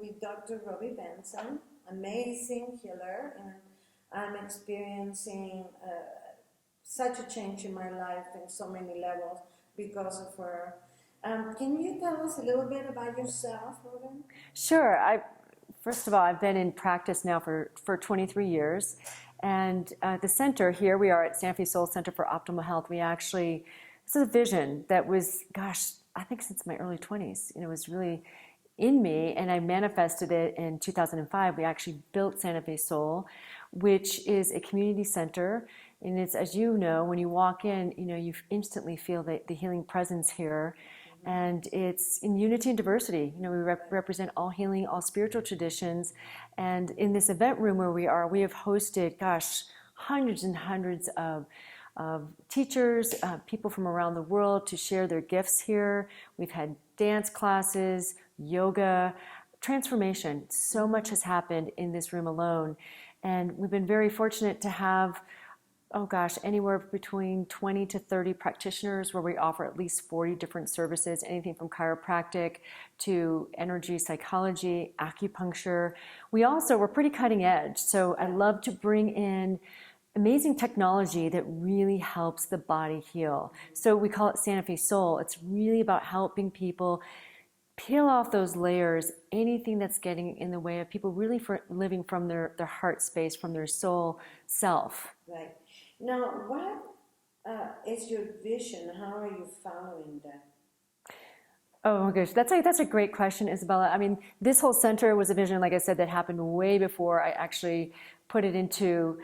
with Dr. Robyn Benson, amazing healer, and I'm experiencing such a change in my life in so many levels because of her. Can you tell us a little bit about yourself, Robyn? Sure. First of all, I've been in practice now for 23 years. And the center here, we are at Santa Fe Soul Center for Optimal Health. This is a vision that was, gosh, I think since my early 20s. It was really in me, and I manifested it in 2005. We actually built Santa Fe Soul, which is a community center. And it's, as you know, when you walk in, you instantly feel the healing presence here. And it's in unity and diversity. We represent all healing, all spiritual traditions. And in this event room where we are, we have hosted, hundreds and hundreds of teachers, people from around the world to share their gifts here. We've had dance classes, yoga, transformation. So much has happened in this room alone. And we've been very fortunate to have anywhere between 20 to 30 practitioners where we offer at least 40 different services, anything from chiropractic to energy psychology, acupuncture. We're pretty cutting edge. So I love to bring in amazing technology that really helps the body heal. So we call it Santa Fe Soul. It's really about helping people peel off those layers, anything that's getting in the way of people really living from their heart space, from their soul self. Right. Now, what is your vision? How are you following that? Oh my gosh, that's a great question, Isabella. I mean, this whole center was a vision, like I said, that happened way before I actually put it into.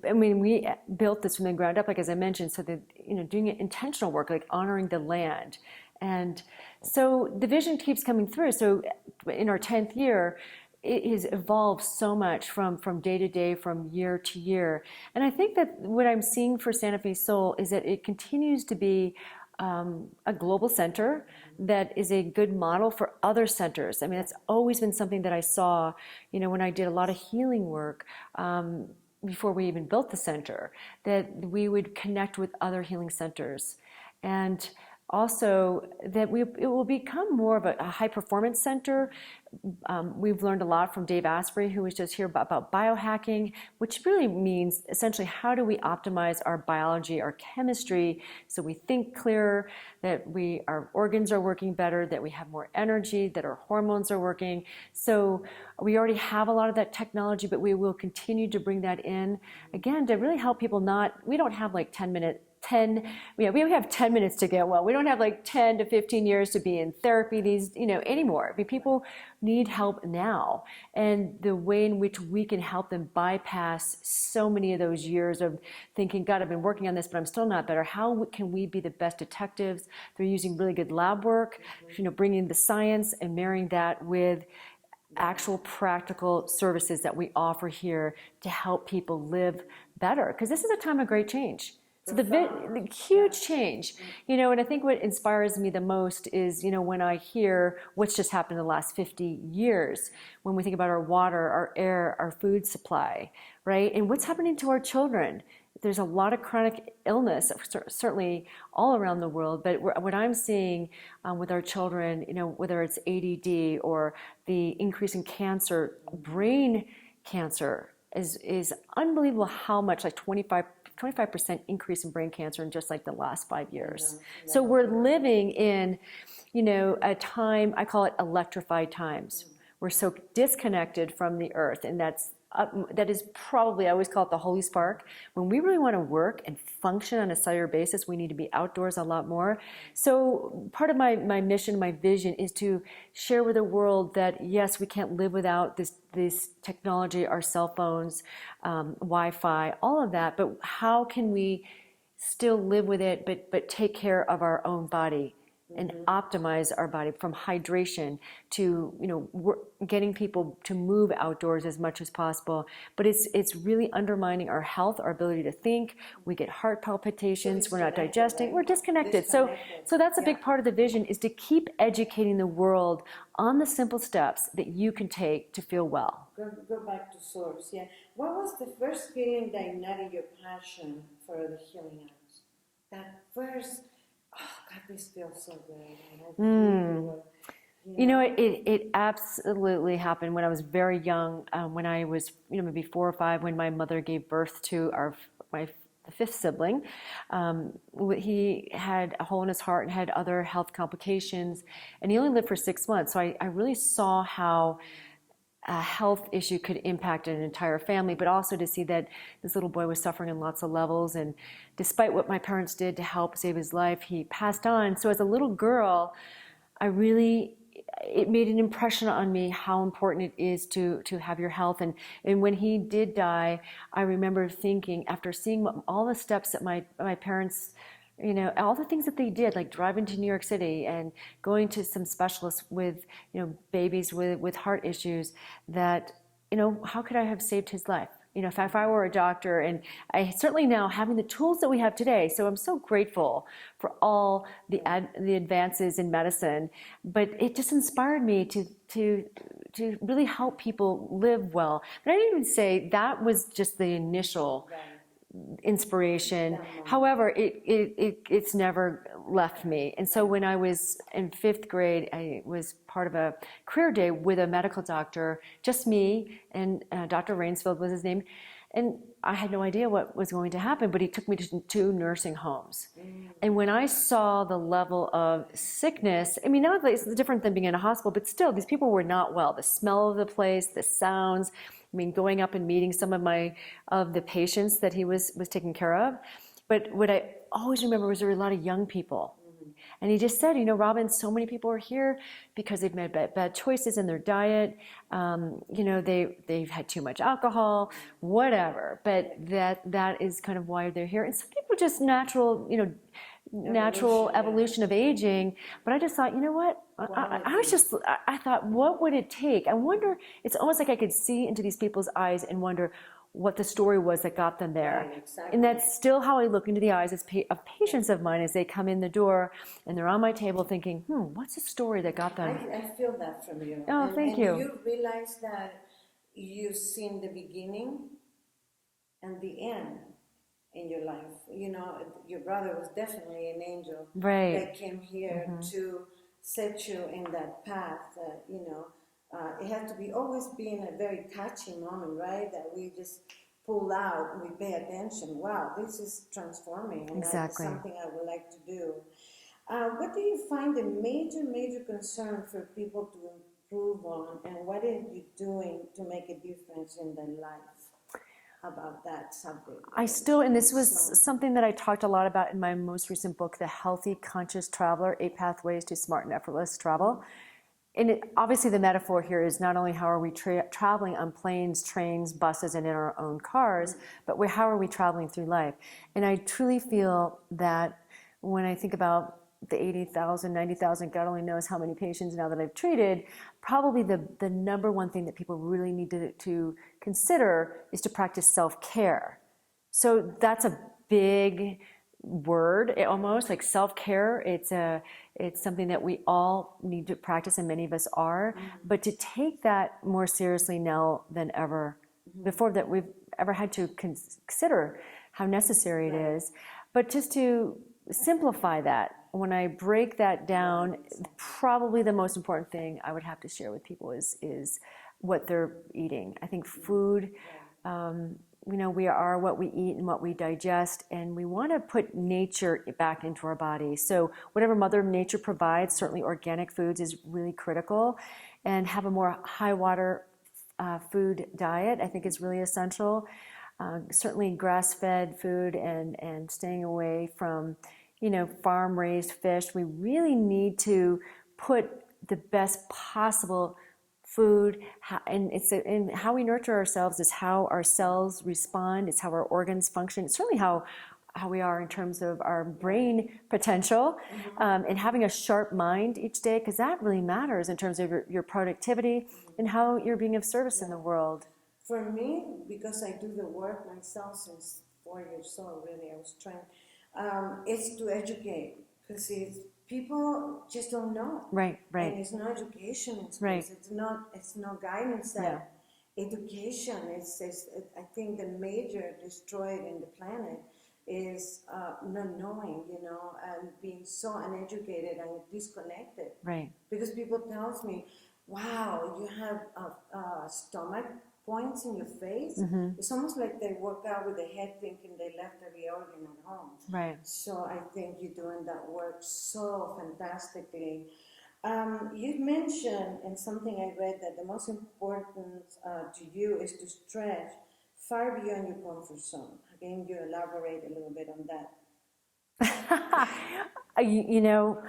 We built this from the ground up, like as I mentioned, so that doing intentional work, like honoring the land. And so the vision keeps coming through. So in our 10th year, it has evolved so much from day to day, from year to year. And I think that what I'm seeing for Santa Fe Soul is that it continues to be a global center that is a good model for other centers. I mean, it's always been something that I saw, when I did a lot of healing work before we even built the center, that we would connect with other healing centers. And also that it will become more of a high performance center. We've learned a lot from Dave Asprey, who was just here about biohacking, which really means essentially how do we optimize our biology, our chemistry, so we think clearer, that our organs are working better, that we have more energy, that our hormones are working. So we already have a lot of that technology, but we will continue to bring that in, again, to really help people we don't have like we have 10 minutes to get well. We don't have like 10 to 15 years to be in therapy anymore. I mean, people need help now. And the way in which we can help them bypass so many of those years of thinking, God, I've been working on this, but I'm still not better. How can we be the best detectives? They're using really good lab work, bringing the science and marrying that with actual practical services that we offer here to help people live better. Because this is a time of great change. So the huge change, and I think what inspires me the most is, when I hear what's just happened in the last 50 years, when we think about our water, our air, our food supply, right? And what's happening to our children. There's a lot of chronic illness, certainly all around the world, but what I'm seeing with our children, whether it's ADD or the increase in cancer, brain cancer is unbelievable how much, like 25% increase in brain cancer in just like the last 5 years. So we're living in, a time, I call it electrified times. We're so disconnected from the earth, and that is probably, I always call it the holy spark. When we really want to work and function on a cellular basis, we need to be outdoors a lot more. So part of my mission, my vision is to share with the world that yes, we can't live without this technology, our cell phones, Wi-Fi, all of that, but how can we still live with it, but take care of our own body and optimize our body, from hydration to getting people to move outdoors as much as possible. But it's really undermining our health, our ability to think. We get heart palpitations. We're not digesting. Right? We're disconnected. So that's a big part of the vision, is to keep educating the world on the simple steps that you can take to feel well. Go back to source. Yeah. What was the first feeling that ignited your passion for the healing arts? That first. Oh God, this feels so good. You know, it absolutely happened when I was very young, when I was, maybe 4 or 5, when my mother gave birth to my fifth sibling. He had a hole in his heart and had other health complications, and he only lived for 6 months. So I really saw how a health issue could impact an entire family, but also to see that this little boy was suffering on lots of levels. And despite what my parents did to help save his life, he passed on. So as a little girl, it made an impression on me how important it is to have your health. And when he did die, I remember thinking, after seeing all the steps that my parents, all the things that they did, like driving to New York City and going to some specialists with, babies with heart issues, that, how could I have saved his life? If I were a doctor, and I certainly now having the tools that we have today, so I'm so grateful for all the advances in medicine, but it just inspired me to really help people live well. But I didn't even say that was just the initial inspiration. However, it's never left me. And so when I was in 5th grade, I was part of a career day with a medical doctor, just me, and Dr. Rainsfield was his name. And I had no idea what was going to happen, but he took me to 2 nursing homes. And when I saw the level of sickness, now it's different than being in a hospital, but still, these people were not well. The smell of the place, the sounds, going up and meeting some of the patients that he was taking care of. But what I always remember was there were a lot of young people. And he just said, Robyn, so many people are here because they've made bad choices in their diet. They've had too much alcohol, whatever. But that is kind of why they're here. And some people just natural evolution of aging. But I just thought, what? I thought, what would it take? I wonder, it's almost like I could see into these people's eyes and wonder what the story was that got them there. Right, exactly. And that's still how I look into the eyes of patients of mine as they come in the door and they're on my table thinking, what's the story that got them? I feel that from you. Oh, thank you. And you realize that you've seen the beginning and the end in your life. Your brother was definitely an angel that came here to set you in that path. It had to be always being a very touching moment, right? That we just pull out and we pay attention. Wow, this is transforming, and exactly. That's something I would like to do. What do you find the major concern for people to improve on, and what are you doing to make a difference in their life about that subject? And this was something that I talked a lot about in my most recent book, The Healthy Conscious Traveler, 8 Pathways to Smart and Effortless Travel. And obviously the metaphor here is not only how are we traveling on planes, trains, buses, and in our own cars, but how are we traveling through life? And I truly feel that when I think about the 80,000, 90,000, God only knows how many patients now that I've treated, probably the number one thing that people really need to consider is to practice self-care. So that's a big word, almost like self-care. It's something that we all need to practice, and many of us are, but to take that more seriously now than ever before, that we've ever had to consider how necessary it is. But just to simplify that, when I break that down, probably the most important thing I would have to share with people is what they're eating. I think food, we are what we eat and what we digest, and we want to put nature back into our body. So whatever Mother Nature provides, certainly organic foods is really critical, and have a more high water food diet, I think, is really essential. Certainly grass-fed food and staying away from farm-raised fish. We really need to put the best possible food, and how we nurture ourselves is how our cells respond, it's how our organs function, it's certainly how we are in terms of our brain potential, and having a sharp mind each day, because that really matters in terms of your productivity and how you're being of service in the world. For me, because I do the work myself since 4 years old, really, I was trained, it's to educate, because people just don't know. Right. And it's no education in schools. Right. It's no guidance. Education is, I think, the major destroyer in the planet is not knowing, and being so uneducated and disconnected. Right. Because people tells me, wow, you have stomach points in your face. It's almost like they work out with the head thinking they left every organ at home. Right. So I think you're doing that work so fantastically. You mentioned in something I read that the most important to you is to stretch far beyond your comfort zone. Again, you elaborate a little bit on that. You know,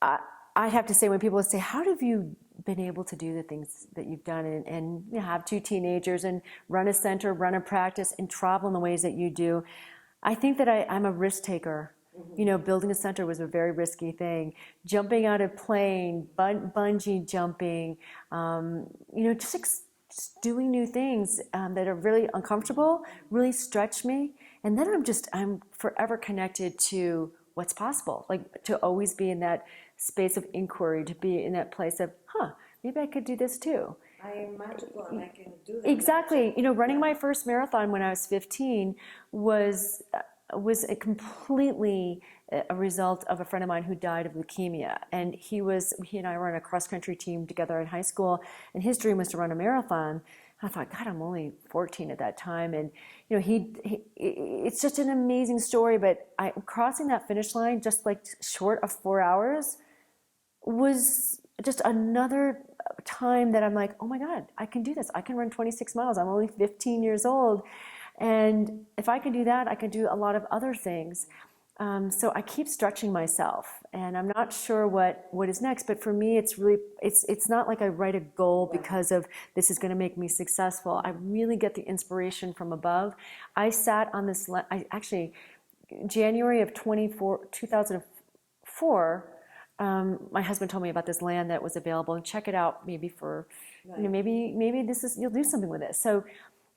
I have to say, when people say, how have you been able to do the things that you've done, and have two teenagers and run a center, run a practice, and travel in the ways that you do, I think that I'm a risk taker. Building a center was a very risky thing. Jumping out of plane, bungee jumping, just doing new things that are really uncomfortable, really stretch me. And then I'm forever connected to what's possible, like to always be in that space of inquiry, to be in that place of, maybe I could do this too. I am magical and I can do that. Exactly. Running my first marathon when I was 15 was a completely a result of a friend of mine who died of leukemia. And he and I were on a cross-country team together in high school, and his dream was to run a marathon. I thought, God, I'm only 14 at that time. And, it's just an amazing story, but crossing that finish line just like short of 4 hours was just another time that I'm like, oh my God, I can do this. I can run 26 miles. I'm only 15 years old. And if I can do that, I can do a lot of other things. So I keep stretching myself, and I'm not sure what is next. But for me, it's not like I write a goal because of this is going to make me successful. I really get the inspiration from above. I sat on this. January of 2004. My husband told me about this land that was available, and check it out. Maybe for, maybe you'll do something with it. So.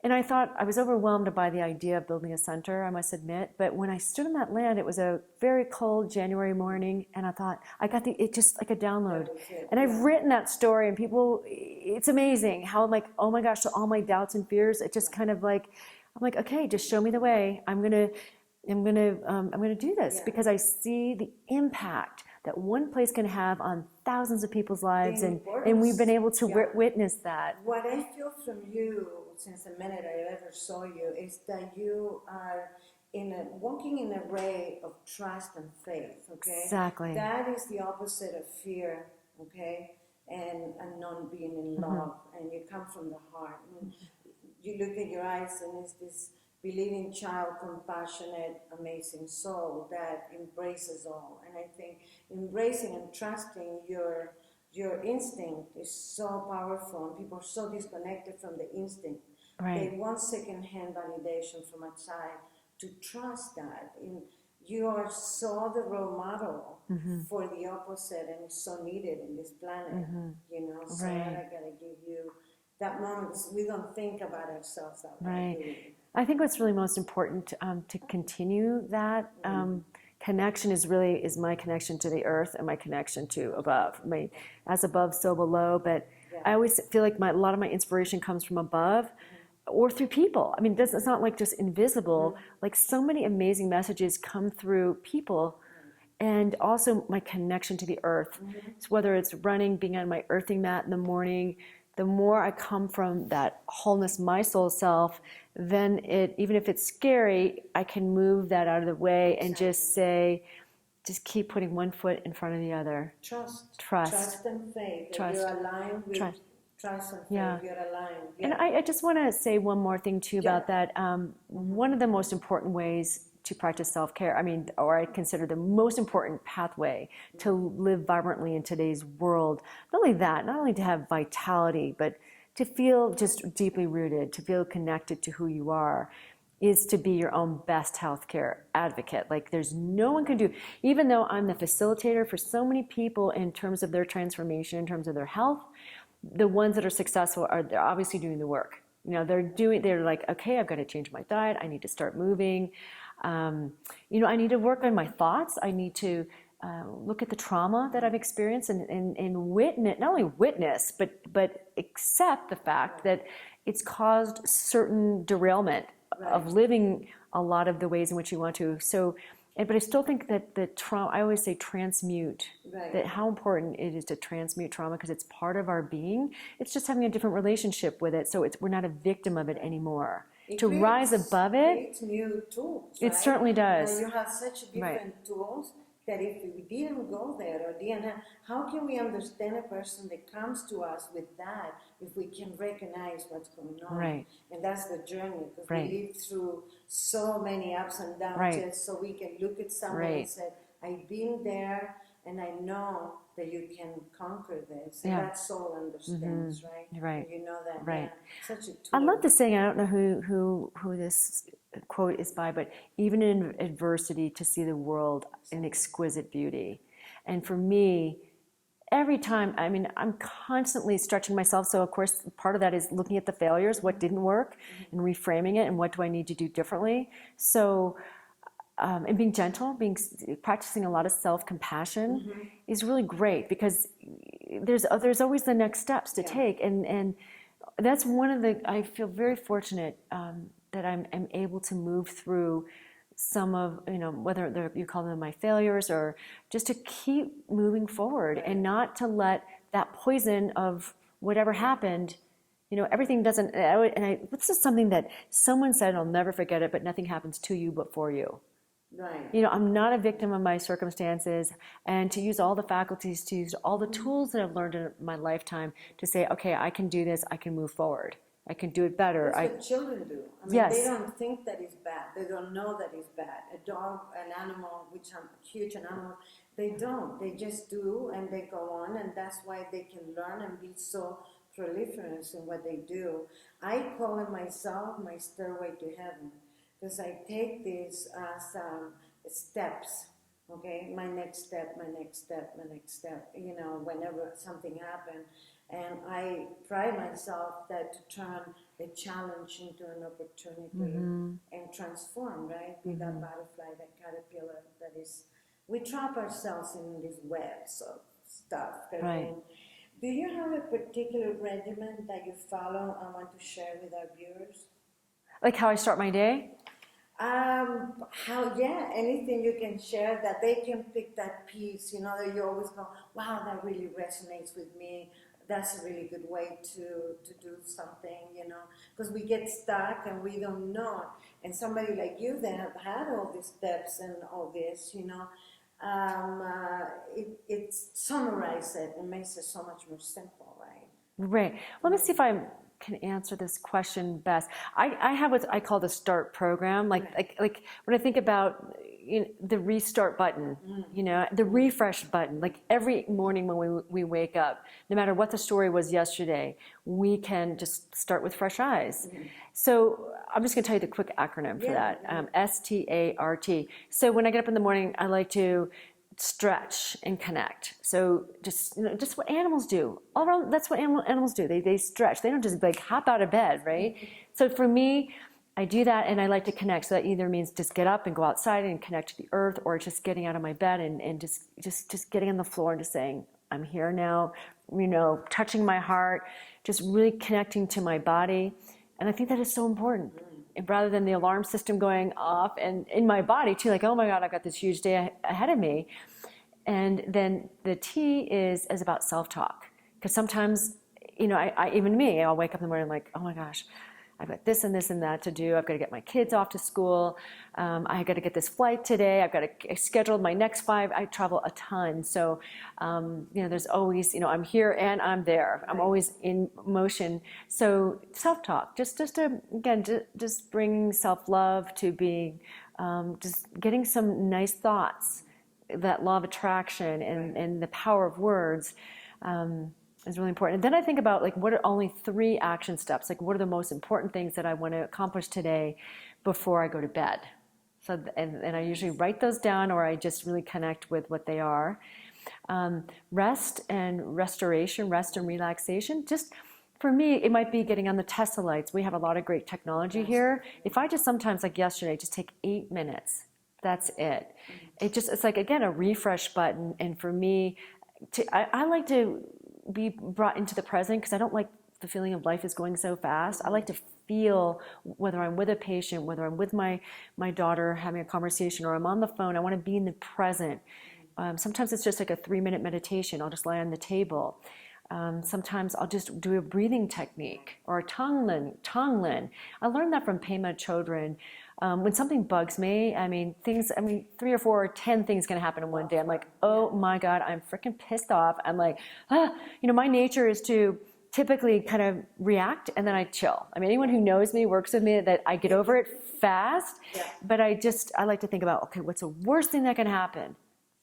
And I thought, I was overwhelmed by the idea of building a center, I must admit. But when I stood on that land, it was a very cold January morning, and I thought, it just like a download. And I've written that story, and people, it's amazing how I'm like, oh my gosh, so all my doubts and fears, it just kind of like, I'm like, okay, just show me the way. I'm gonna do this because I see the impact that one place can have on thousands of people's lives, and we've been able to witness that. What I feel from you since the minute I ever saw you is that you are walking in a ray of trust and faith, okay? Exactly. That is the opposite of fear, okay? And not being in love, and you come from the heart. And you look at your eyes, and it's this believing child, compassionate, amazing soul that embraces all. And I think embracing and trusting your instinct is so powerful, and people are so disconnected from the instinct. Right. They want second-hand validation from outside to trust that. And you are so the role model for the opposite, and it's so needed in this planet, So I gotta give you that moment. We don't think about ourselves that way. Right. I think what's really most important to continue that connection is my connection to the earth and my connection to above. As above, so below. But I always feel like a lot of my inspiration comes from above or through people. I mean, it's not like just invisible. Like so many amazing messages come through people. And also my connection to the earth. So whether it's running, being on my earthing mat in the morning, the more I come from that wholeness, my soul self, then even if it's scary, I can move that out of the way and just keep putting one foot in front of the other. Trust and faith. Trust. You're aligned with trust and faith. Yeah. You're aligned. And I just want to say one more thing too about that. One of the most important ways to practice self-care, or I consider the most important pathway to live vibrantly in today's world, not only to have vitality, but to feel just deeply rooted, to feel connected to who you are, is to be your own best healthcare advocate. Like there's no one can do, even though I'm the facilitator for so many people in terms of their transformation, in terms of their health, the ones that are successful they're obviously doing the work. They're like, okay, I've got to change my diet. I need to start moving. I need to work on my thoughts. I need to look at the trauma that I've experienced and witness, not only witness, but accept the fact that it's caused certain derailment of living a lot of the ways in which you want to. So, but I still think that the trauma, I always say transmute, that how important it is to transmute trauma because it's part of our being. It's just having a different relationship with it. So we're not a victim of it anymore. To rise above it, creates new tools, it certainly does. You have such different tools that if we didn't go there or didn't have, how can we understand a person that comes to us with that if we can recognize what's going on? And that's the journey, because we live through so many ups and downs just so we can look at somebody and say, I've been there and I know that you can conquer this. And that soul understands, right? You know that, such a tool. I love the saying, I don't know who this quote is by, but even in adversity to see the world in exquisite beauty. And for me, every time, I mean, I'm constantly stretching myself. So of course, part of that is looking at the failures, what didn't work, and reframing it, and what do I need to do differently. So, and being gentle, practicing a lot of self-compassion is really great because there's always the next steps to take. And that's one of the, I feel very fortunate that I'm able to move through some of, whether you call them my failures or just to keep moving forward and not to let that poison of whatever happened, everything doesn't, this is something that someone said, I'll never forget it, but nothing happens to you but for you. I'm not a victim of my circumstances, and to use all the faculties, to use all the tools that I've learned in my lifetime to say, okay, I can do this, I can move forward. I can do it better. That's what children do. I mean, they don't think that it's bad. They don't know that it's bad. A dog, an animal, which are huge animals, they don't. They just do, and they go on, and that's why they can learn and be so proliferous in what they do. I call it myself my stairway to heaven, because I take these as steps. Okay, my next step, my next step, my next step. Whenever something happens. And I pride myself that to turn a challenge into an opportunity and transform, right? Be that butterfly, that caterpillar that is, we trap ourselves in these webs of stuff. Do you have a particular regimen that you follow and want to share with our viewers? Like how I start my day? Anything you can share that they can pick that piece, that you always go, wow, that really resonates with me. That's a really good way to do something, because we get stuck and we don't know. And somebody like you that have had all these steps and all this, it summarizes it and makes it so much more simple, right? Right. Let me see if I can answer this question best. I have what I call the START program. Like when I think about the restart button, the refresh button, like every morning when we wake up, no matter what the story was yesterday, we can just start with fresh eyes. So I'm just going to tell you the quick acronym for that, START. So when I get up in the morning, I like to stretch and connect. So just what animals do. All around, that's what animals do. They stretch. They don't just hop out of bed, right? So for me, I do that, and I like to connect. So that either means just get up and go outside and connect to the earth, or just getting out of my bed and just getting on the floor and just saying, I'm here now, touching my heart, just really connecting to my body. And I think that is so important. And rather than the alarm system going off and in my body too, like, oh my God, I've got this huge day ahead of me. And then the T is about self-talk. Because sometimes, I'll wake up in the morning like, oh my gosh, I've got this and this and that to do. I've got to get my kids off to school. I got to get this flight today. I've got to schedule my next 5. I travel a ton. So, there's always, I'm here and I'm there. I'm always in motion. So self-talk, just bring self-love to being, just getting some nice thoughts, that law of attraction and the power of words. Is really important. And then I think about what are only 3 action steps? What are the most important things that I want to accomplish today before I go to bed? So, and I usually write those down, or I just really connect with what they are. Rest and restoration, rest and relaxation. Just for me, it might be getting on the Tesla lights. We have a lot of great technology here. If I just sometimes, like yesterday, just take 8 minutes, that's it. It's again, a refresh button. And for me, I like to be brought into the present, because I don't like the feeling of life is going so fast. I like to feel whether I'm with a patient, whether I'm with my daughter having a conversation, or I'm on the phone. I want to be in the present. Sometimes it's just like a 3-minute meditation. I'll just lie on the table. Sometimes I'll just do a breathing technique or a Tonglen. I learned that from Pema Chodron. When something bugs me, 3 or 4 or 10 things can happen in one day. I'm like, oh my God, I'm freaking pissed off. I'm like, my nature is to typically kind of react and then I chill. Anyone who knows me, works with me, that I get over it fast, but I like to think about, okay, what's the worst thing that can happen?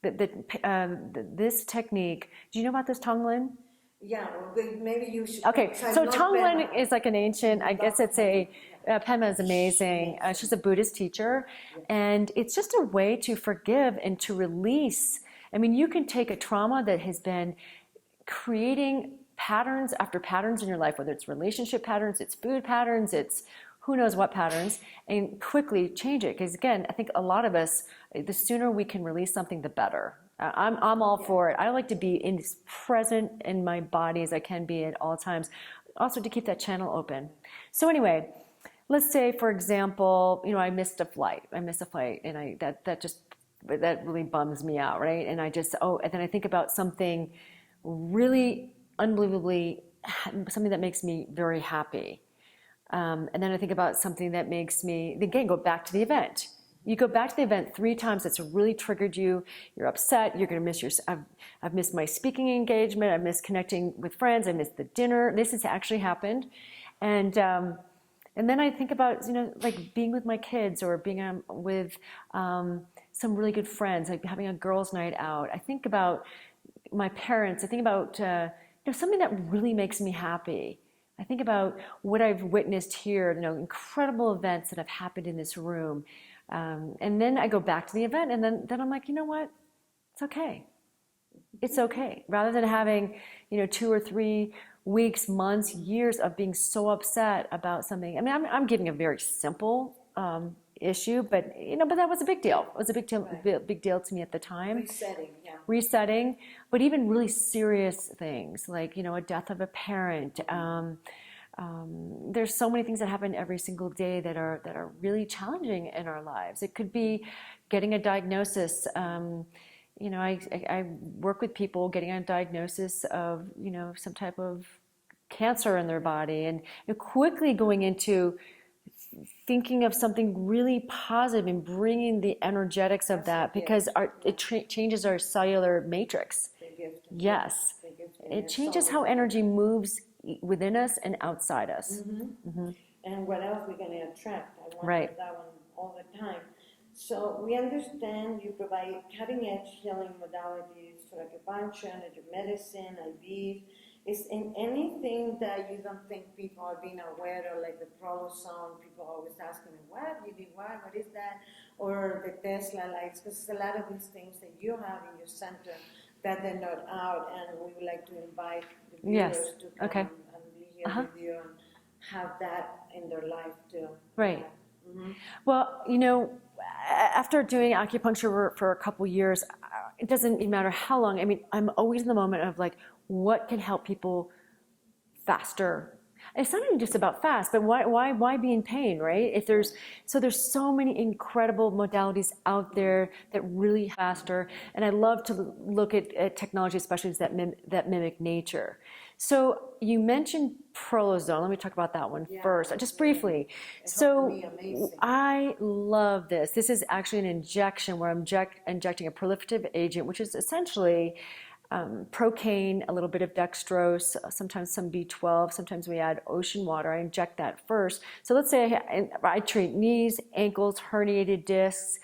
This technique, do you know about this Tonglen? Yeah, maybe you should. Okay, so Tonglen is like an ancient, I guess it's Pema is amazing. She's a Buddhist teacher, and it's just a way to forgive and to release. You can take a trauma that has been creating patterns after patterns in your life, whether it's relationship patterns, it's food patterns, it's who knows what patterns, and quickly change it. Because again, I think a lot of us, the sooner we can release something, the better. I'm all for it. I like to be as present in my body as I can be at all times. Also to keep that channel open. So anyway, let's say, for example, I missed a flight, and that really bums me out, right? And and then I think about something really unbelievably, something that makes me very happy. And then I think about something that makes me, again, go back to the event. You go back to the event 3 times that's really triggered you. You're upset. You're going to miss I've missed my speaking engagement. I've missed connecting with friends. I missed the dinner. This has actually happened. And then I think about, like being with my kids or being with some really good friends, like having a girls' night out. I think about my parents. I think about something that really makes me happy. I think about what I've witnessed here, incredible events that have happened in this room. And then I go back to the event, and then I'm like, you know what? It's okay. It's okay. Rather than having, 2 or 3 weeks, months, years of being so upset about something. I'm giving a very simple issue, but but that was a big deal. It was a big deal, Right. big deal to me at the time. Resetting, But even really serious things like a death of a parent. There's so many things that happen every single day that are really challenging in our lives. It could be getting a diagnosis. I work with people getting a diagnosis of some type of cancer in their body, and quickly going into thinking of something really positive and bringing the energetics of that, because it changes our cellular matrix. Yes, it changes how energy moves within us and outside us. And what else we're going to attract? I wonder Right. that one all the time. So we understand you provide cutting-edge healing modalities for acupuncture, energy medicine, IVs. Is in anything that you don't think people are being aware of, like the prolozone? People are always asking me, what? You did what? What is that? Or the Tesla lights, because a lot of these things that you have in your center that they're not out, and we would like to invite the viewers to come and be here with you and have that in their life too. Right. Well, after doing acupuncture for a couple years, it doesn't even matter how long. I'm always in the moment of like, what can help people faster? It's not even just about fast, but why be in pain, right? There's so many incredible modalities out there that really faster, and I love to look at technology, especially that mimic nature. So you mentioned prolozone. Let me talk about that one first, just briefly. So I love this. This is actually an injection where I'm injecting a proliferative agent, which is essentially procaine, a little bit of dextrose, sometimes some B12, sometimes we add ocean water. I inject that first. So let's say I treat knees, ankles, herniated discs,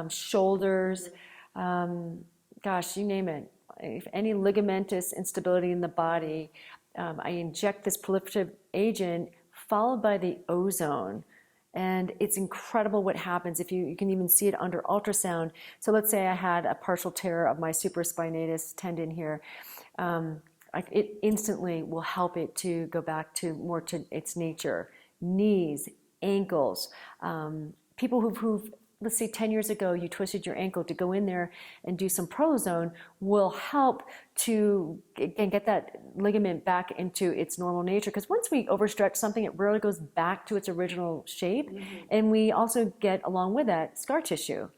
shoulders, you name it. If any ligamentous instability in the body, I inject this proliferative agent followed by the ozone. And it's incredible what happens. If you can even see it under ultrasound. So let's say I had a partial tear of my supraspinatus tendon here. It instantly will help it to go back to its nature. Knees, ankles, people who've let's say 10 years ago you twisted your ankle, to go in there and do some prolozone will help to and get that ligament back into its normal nature. Because once we overstretch something, it rarely goes back to its original shape. And we also get, along with that, scar tissue.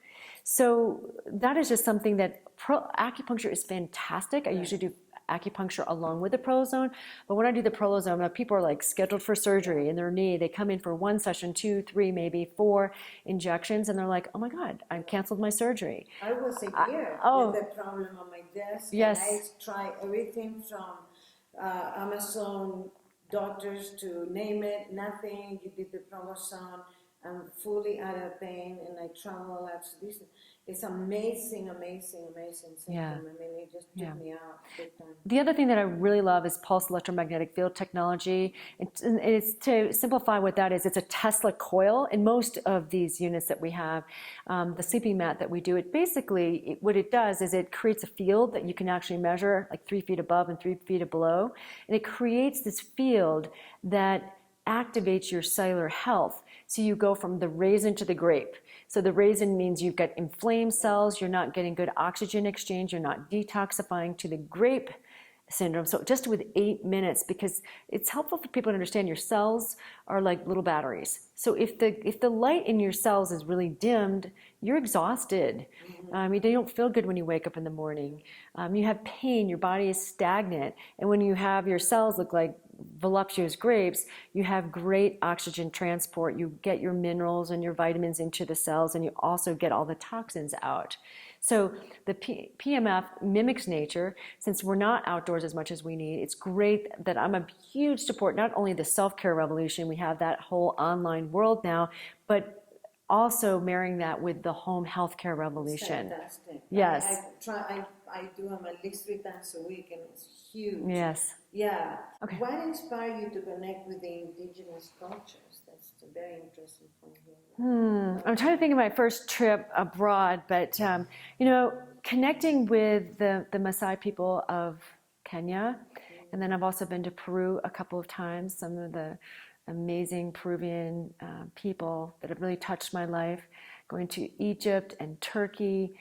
So that is just something that acupuncture is fantastic. I usually do acupuncture along with the prolozone, but when I do the prolozone, people are like scheduled for surgery in their knee. They come in for 1 session, 2, 3, maybe 4 injections, and they're like, "Oh my God, I canceled my surgery." I was a year with the problem on my desk. Yes. And I tried everything from Amazon doctors to name it, nothing. You did the prolozone. I'm fully out of pain, and I travel a lot. So this it's amazing symptom. Yeah. I mean, it just took me out big time. The other thing that I really love is pulse electromagnetic field technology. It's to simplify what that is, it's a Tesla coil in most of these units that we have. The sleeping mat that we do, it basically, what it does is it creates a field that you can actually measure like 3 feet above and 3 feet below. And it creates this field that activates your cellular health. So you go from the raisin to the grape. So the raisin means you've got inflamed cells, you're not getting good oxygen exchange, you're not detoxifying, to the grape syndrome. So just with 8 minutes, because it's helpful for people to understand your cells are like little batteries. So if the light in your cells is really dimmed, you're exhausted. You don't feel good when you wake up in the morning. You have pain, your body is stagnant. And when you have your cells look like voluptuous grapes, you have great oxygen transport. You get your minerals and your vitamins into the cells, and you also get all the toxins out. So the PMF mimics nature. Since we're not outdoors as much as we need, it's great that I'm a huge support, not only the self-care revolution, we have that whole online world now, but also marrying that with the home healthcare revolution. Fantastic. Yes. I do them at least 3 times a week, and it's huge. Yes. Yeah. Okay. What inspired you to connect with the indigenous cultures? That's a very interesting point here. I'm trying to think of my first trip abroad, but connecting with the Maasai people of Kenya, and then I've also been to Peru a couple of times. Some of the amazing Peruvian people that have really touched my life. Going to Egypt and Turkey.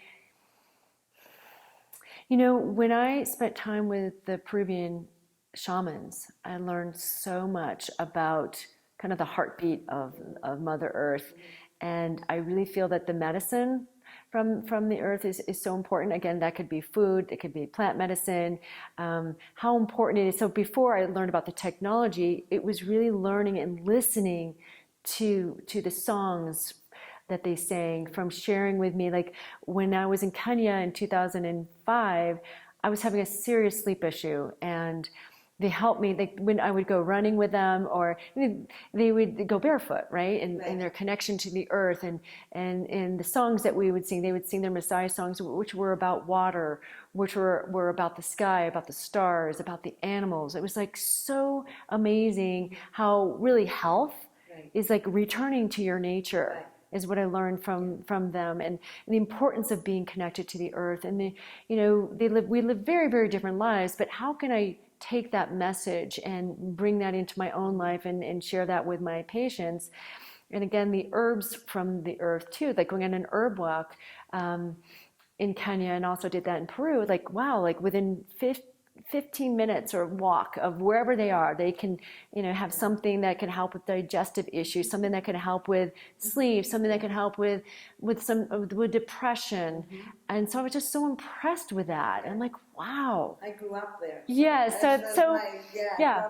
When I spent time with the Peruvian shamans, I learned so much about kind of the heartbeat of Mother Earth. And I really feel that the medicine from the earth is so important. Again, that could be food, it could be plant medicine, how important it is. So before I learned about the technology, it was really learning and listening to the songs that they sang, from sharing with me. Like when I was in Kenya in 2005, I was having a serious sleep issue, and they helped me. When I would go running with them, or they would go barefoot, right? And their connection to the earth, and the songs that we would sing, they would sing their Messiah songs, which were about water, which were about the sky, about the stars, about the animals. It was like so amazing how really health is like returning to your nature. Is what I learned from them, and the importance of being connected to the earth. And we live very, very different lives, but how can I take that message and bring that into my own life and share that with my patients? And again, the herbs from the earth too, like going on an herb walk in Kenya, and also did that in Peru. Like, wow, like within 15 minutes or walk of wherever they are, they can, have something that can help with digestive issues, something that can help with sleep, something that can help with depression. And so I was just so impressed with that. And I'm like, wow. I grew up there. Yes. Yeah.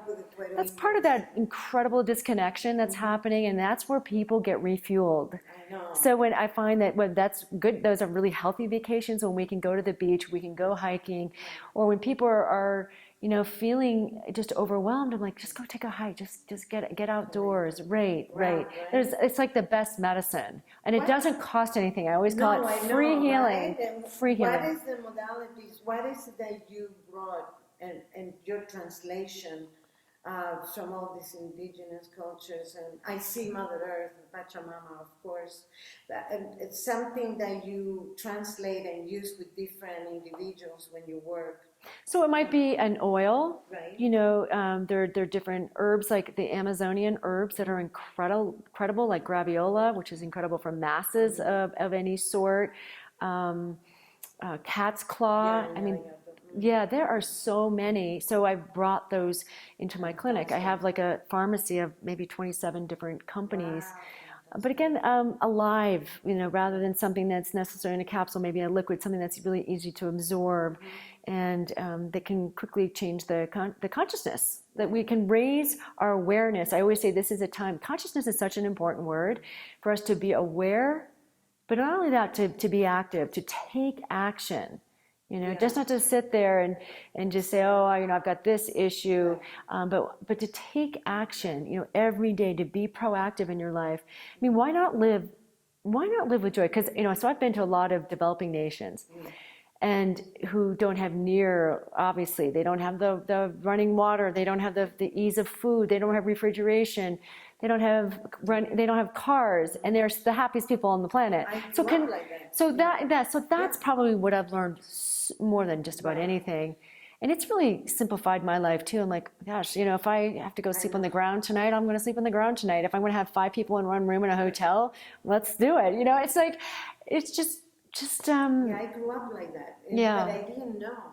That's part of that incredible disconnection that's happening, and that's where people get refueled. I know. So when I find that that's good, those are really healthy vacations when we can go to the beach, we can go hiking, or when people are feeling just overwhelmed, I'm like, just go take a hike, just get outdoors, right. It's like the best medicine, and it doesn't cost anything. I always call it free healing. Right? Free healing. What is the modalities? What is it that you brought and your translation from all these indigenous cultures, and I see Mother Earth and Pachamama, of course. And it's something that you translate and use with different individuals when you work. So it might be an oil, right? There are different herbs like the Amazonian herbs that are incredible, like graviola, which is incredible for masses of any sort. Cat's claw. I mean, yeah, there are so many. So I brought those into my clinic. I have like a pharmacy of maybe 27 different companies. Wow. But again, alive, rather than something that's necessarily in a capsule, maybe a liquid, something that's really easy to absorb, and that can quickly change the consciousness, that we can raise our awareness. I always say this is a time, consciousness is such an important word for us to be aware, but not only that, to be active, to take action. Just not to sit there and just say, oh, I've got this issue, but to take action, every day, to be proactive in your life. I mean, why not live with joy? Because, so I've been to a lot of developing nations and who don't have obviously, they don't have the running water, they don't have the ease of food, they don't have refrigeration, they don't have cars, and they're the happiest people on the planet. That's probably what I've learned more than just about anything. And it's really simplified my life too. I'm like, gosh, if I have to go sleep on the ground tonight, I'm going to sleep on the ground tonight. If I'm going to have 5 people in one room in a hotel, let's do it. It's like, it's just. I grew up like that. Yeah. But I didn't know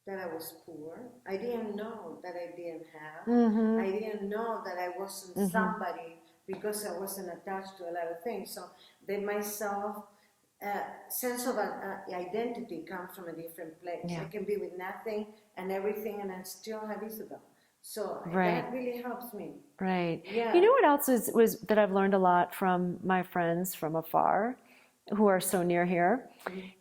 that I was poor. I didn't know that I didn't have. I didn't know that I wasn't somebody because I wasn't attached to a lot of things. So my sense of identity comes from a different place. I can be with nothing and everything, and I still have Isabel. So that really helps me. Right. Yeah. You know what else was that I've learned a lot from my friends from afar, who are so near here,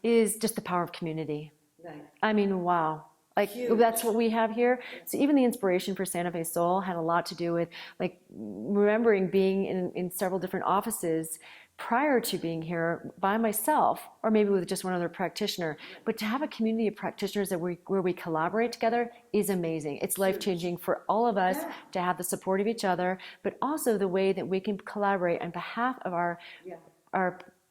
is just the power of community. Right. I mean, wow. Like, that's what we have here. So even the inspiration for Santa Fe Soul had a lot to do with, like, remembering being in several different offices prior to being here by myself, or maybe with just one other practitioner. But to have a community of practitioners where we collaborate together is amazing. It's life-changing for all of us to have the support of each other, but also the way that we can collaborate on behalf of our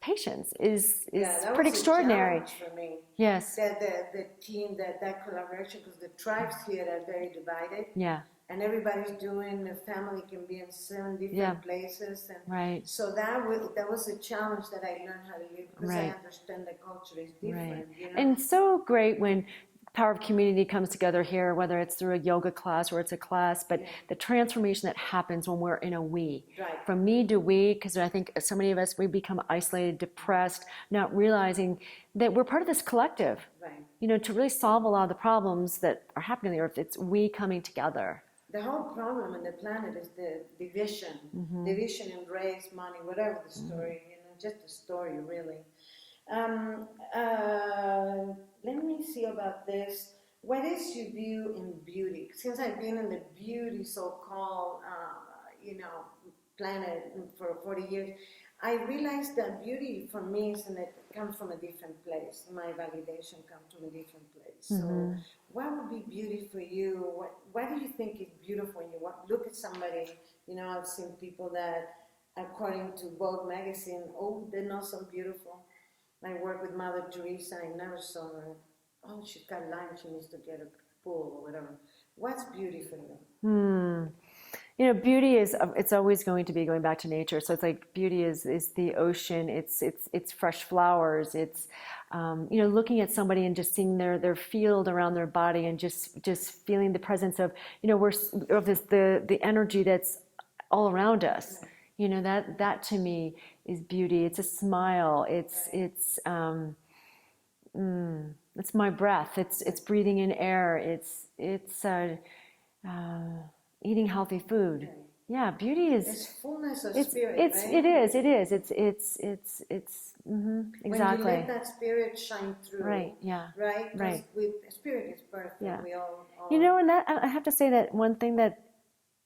patients is pretty extraordinary. For me. Yes. The team, that collaboration, because the tribes here are very divided. Yeah. And everybody's the family can be in 7 different places. And so that was a challenge that I learned how to live, because I understand the culture is different. And so great when power of community comes together here, whether it's through a yoga class or it's a class, but the transformation that happens when we're in a we. From me to we, because I think so many of us, we become isolated, depressed, not realizing that we're part of this collective. To really solve a lot of the problems that are happening on the earth, it's we coming together. The whole problem on the planet is the division in race, money, whatever the story, just the story, really. Let me see about this. What is your view in beauty? Since I've been in the beauty so-called, planet for 40 years, I realized that beauty for me comes from a different place. My validation comes from a different place. So what would be beauty for you? What do you think is beautiful when you look at somebody? I've seen people that, according to Vogue magazine, they're not so beautiful. I work with Mother Teresa. I never saw her. Oh, she's got Lyme. She needs to get a pool or whatever. What's beauty for you? Beauty it's always going to be going back to nature. So it's like beauty is the ocean. It's fresh flowers. It's looking at somebody and just seeing their field around their body and just feeling the presence of the energy that's all around us. That to me is beauty. It's a smile. It's my breath. It's breathing in air. It's eating healthy food. Yeah, beauty is. It's fullness of spirit. It is. Exactly. When you let that spirit shine through. Right. Yeah. Right. Right. With spirit is perfect. Yeah. We all. And that I have to say that one thing that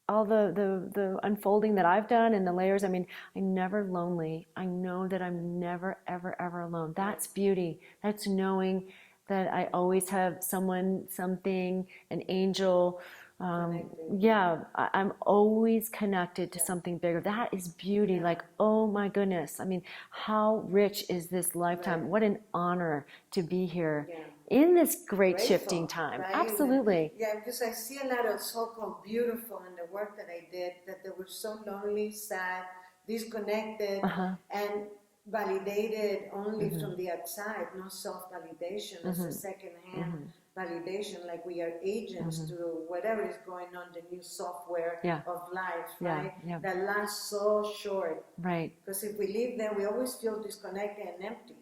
all the unfolding that I've done and the layers. I mean, I'm never lonely. I know that I'm never ever alone. That's beauty. That's knowing that I always have someone, something, an angel, Connected. Yeah, I'm always connected to something bigger. That is beauty. Yeah. Like, oh my goodness. I mean, how rich is this lifetime? Right. What an honor to be here Yeah. in this great shifting Grateful, time. right? Absolutely. Yeah, because I see a lot of so-called beautiful in the work that I did, that they were so lonely, sad, disconnected, Uh-huh. and validated only from the outside, no self-validation. It's a second-hand validation, like we are agents to whatever is going on, the new software Yeah. of life, Yeah. right? Yeah. That lasts so short. Right. Because if we live there, we always feel disconnected and empty.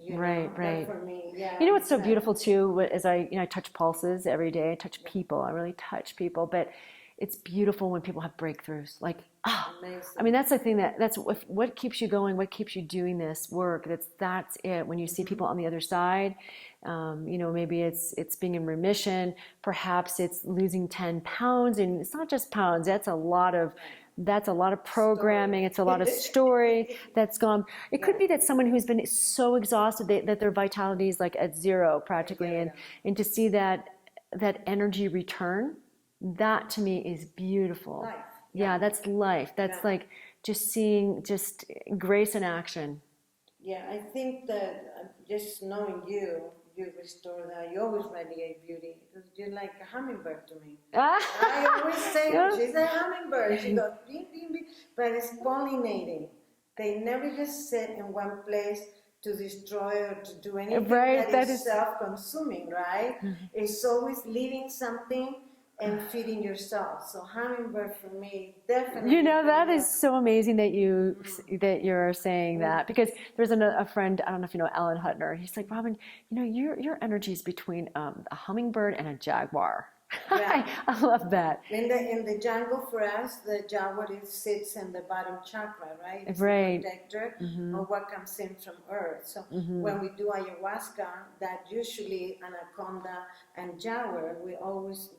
You Right, know, right. that for me, yeah. You know what's so it's beautiful too is I touch pulses every day. I touch people. I really touch people, but it's beautiful when people have breakthroughs. Like, I amazing. mean, that's the thing that's what keeps you going, what keeps you doing this work. That's it. When you see people on the other side, maybe it's being in remission. Perhaps it's losing 10 pounds, and it's not just pounds. That's a lot of programming. It's a lot of story that's gone. It could be that someone who's been so exhausted that their vitality is like at zero practically, and to see that energy return, that to me is beautiful. Life. Yeah, that's life. That's like just seeing just grace in action. Yeah, I think that just knowing you restore that. You always radiate beauty because you're like a hummingbird to me. I always say she's a hummingbird. She goes bing, bing, bing, but it's pollinating. They never just sit in one place to destroy or to do anything that is self-consuming, right? It's always leaving something and feeding yourself. So hummingbird for me, definitely. That is so amazing that you're saying that, because there's a friend, I don't know if you know Alan Hutner. He's like, Robyn, your energy is between a hummingbird and a jaguar. Yeah. I love that. In the jungle for us, the jaguar sits in the bottom chakra, right? It's right. a protector of what comes in from earth. So when we do ayahuasca, that usually anaconda and jaguar, we always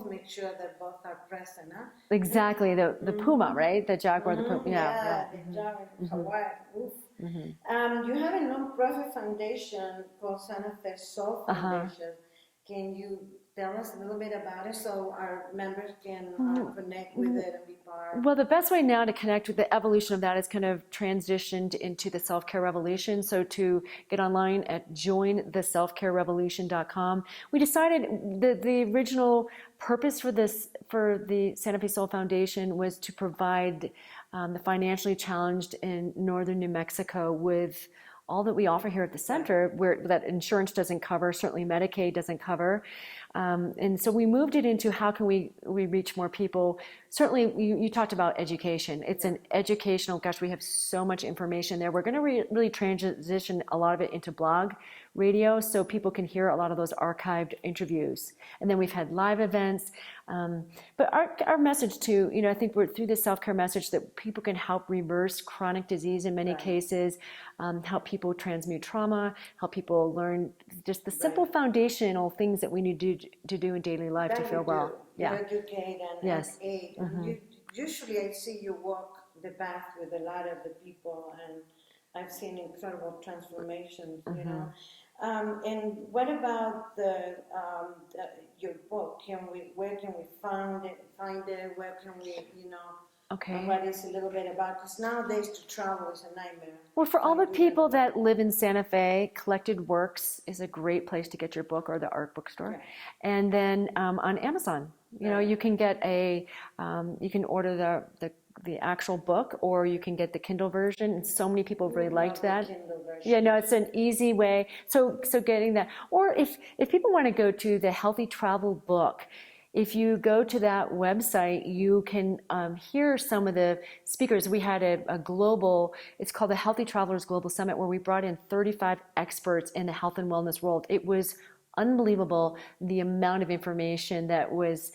make sure that both are present. Huh? Exactly, the puma, right? The jaguar, the puma. Yeah, the jaguar, Hawaii. Oof. You have a non-profit foundation called Santa Fe Soul Foundation. Can you tell us a little bit about it so our members can connect with it and be part? Well, the best way now to connect with the evolution of that is kind of transitioned into the self-care revolution. So to get online at jointheselfcarerevolution.com, we decided the original purpose for the Santa Fe Soul Foundation was to provide the financially challenged in northern New Mexico with all that we offer here at the center, where that insurance doesn't cover, certainly Medicaid doesn't cover. And so we moved it into how can we reach more people. Certainly, you talked about education. It's an educational, gosh, we have so much information there. We're going to really transition a lot of it into blog radio so people can hear a lot of those archived interviews. And then we've had live events. But our message too, I think we're through this self-care message that people can help reverse chronic disease in many cases, help people transmute trauma, help people learn just the simple foundational things that we need to do in daily life to feel well. You educate and aid. And usually I see you walk the path with a lot of the people, and I've seen incredible transformations, and what about your book? Where can we find it? Where can we, and what is a little bit about? Because nowadays to travel is a nightmare. Well, for all the people that live in Santa Fe, Collected Works is a great place to get your book, or the art bookstore. Right. And then on Amazon, you can get you can order the actual book, or you can get the Kindle version. And so many people really liked that. Yeah, no, it's an easy way. So getting that, or if people want to go to the Healthy Travel book, if you go to that website, you can hear some of the speakers. We had a global, it's called the Healthy Travelers Global Summit, where we brought in 35 experts in the health and wellness world. It was unbelievable, the amount of information that was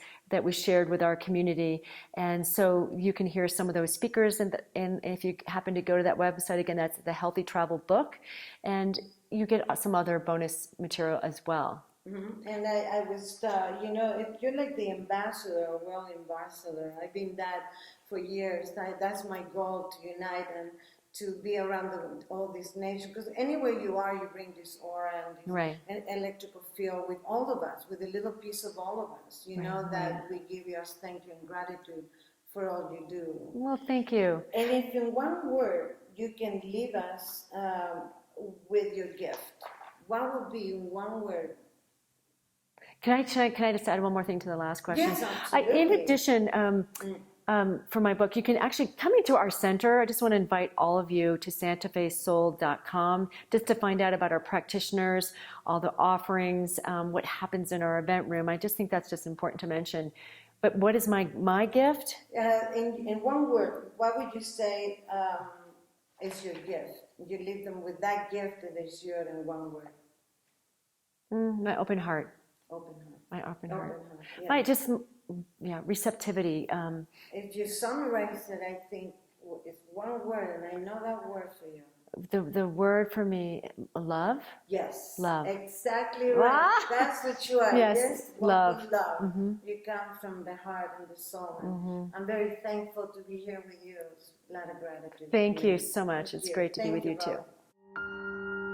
shared with our community. And so you can hear some of those speakers, and if you happen to go to that website, again, that's the Healthy Travel book, and you get some other bonus material as well. Mm-hmm. And I was, you're like the ambassador, a world ambassador. I've been that for years. That's my goal, to unite and to be around all this nature, because anywhere you are, you bring this aura and this Right. electrical field with all of us, with a little piece of all of us, you know, that we give you as thank you and gratitude for all you do. Well, thank you. And if in one word you can leave us with your gift, what would be one word? Can I just add one more thing to the last question? Yes, absolutely. In addition, for my book, you can actually come into our center. I just want to invite all of you to santafesoul.com just to find out about our practitioners, all the offerings, what happens in our event room. I just think that's just important to mention. But what is my gift? In one word, what would you say is your gift? You leave them with that gift that is yours in one word. My open heart. Open heart. My open heart. Yeah. My just, receptivity. If you summarize it, I think it's one word, and I know that word for you. The word for me, love. Yes. Love. Exactly right. That's what you are. Yes. Love. Love. Mm-hmm. You come from the heart and the soul. And I'm very thankful to be here with you. It's a lot of gratitude. Thank you so much. It's great to be with you too. Robyn.